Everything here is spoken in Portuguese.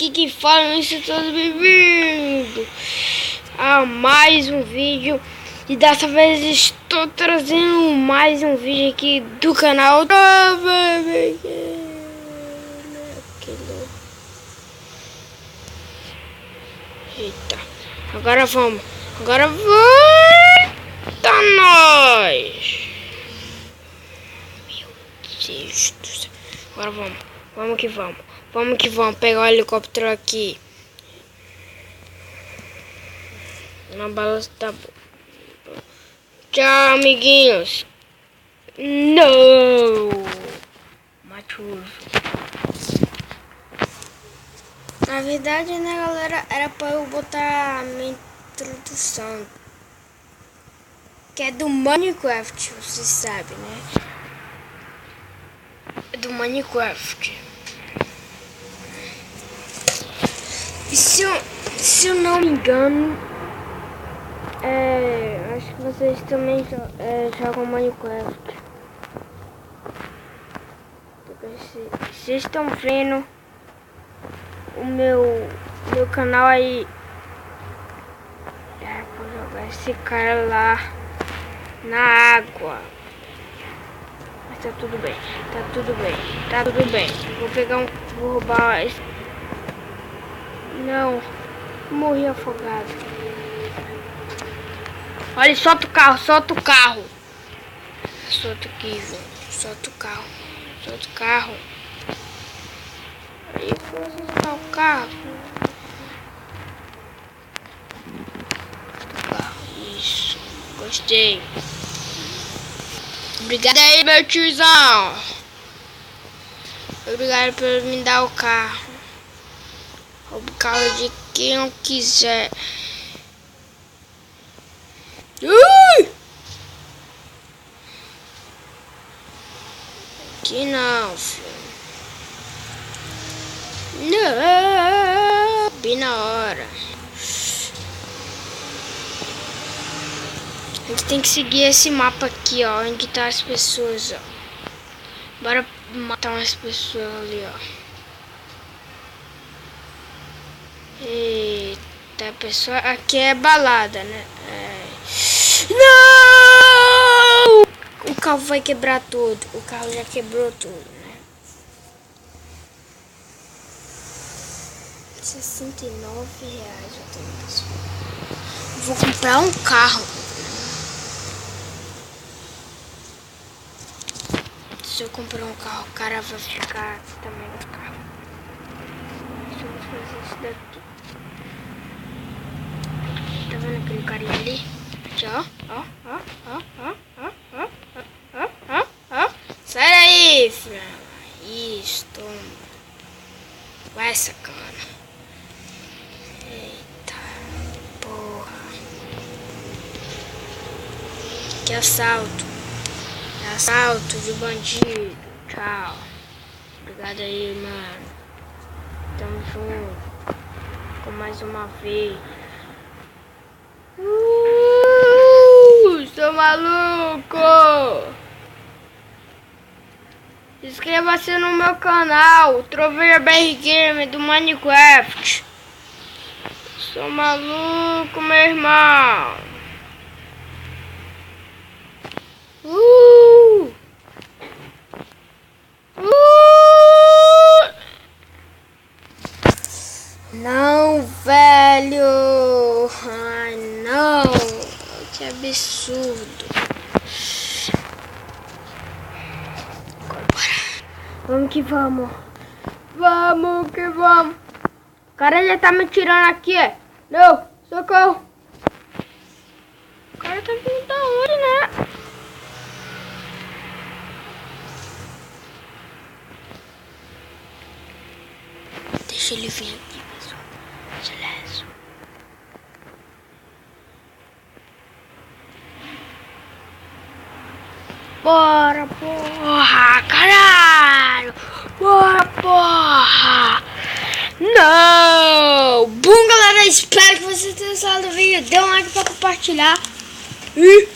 aqui que fala, isso todos bem-vindo a mais um vídeo. E dessa vez estou trazendo mais um vídeo aqui do canal. Eita, agora vamos tá nós. Meu Deus do céu. Agora vamos que vamos pegar o helicóptero aqui. Na balança tá bom. Tchau, amiguinhos. Não, Matuso. Na verdade, né, galera, era pra eu botar a minha introdução, que é do Minecraft, vocês sabem, né? É do Minecraft. E se eu não me engano, acho que vocês também jogam Minecraft. Vocês estão vendo o meu canal aí. Vou jogar esse cara lá na água. Mas tá tudo bem. Vou roubar esse. Não, morri afogado. Olha, solta o carro. Solta aqui, velho. Solta o carro. Aí, vou soltar o carro. Isso, gostei. Obrigado aí, meu tiozão. Obrigado por me dar o carro. Roubo o carro de quem não quiser. Aqui não, filho. Não, bem na hora. A gente tem que seguir esse mapa aqui, ó, onde tá as pessoas, ó. Bora matar umas pessoas ali, ó. Eita, pessoal, aqui é balada, né? Não! O carro vai quebrar tudo. O carro já quebrou tudo, né? R$69 eu tenho, pessoal. Vou comprar um carro. Se eu comprar um carro, o cara vai ficar também no carro. Deixa eu fazer isso daqui. Tá vendo aquele carinha ali? Ó. Sai daí, filha. Isso, toma. Vai, sacana. Eita, porra. Que assalto. Assalto de bandido. Tchau. Obrigado aí, mano. Tamo junto. Com mais uma vez. Sou maluco! Inscreva-se no meu canal, Troveira BR Game do Minecraft. Sou maluco, meu irmão. Não, velho. Ai, não. Que absurdo. Vamos que vamos. Vamos que vamos. O cara já tá me tirando aqui, Não, socorro. O cara tá vindo da onde, né? Deixa ele vir aqui, pessoal. Silêncio. Bora, porra, caralho! Bora, porra! Não! Bom, galera, espero que vocês tenham gostado do vídeo. Dê um like pra compartilhar. E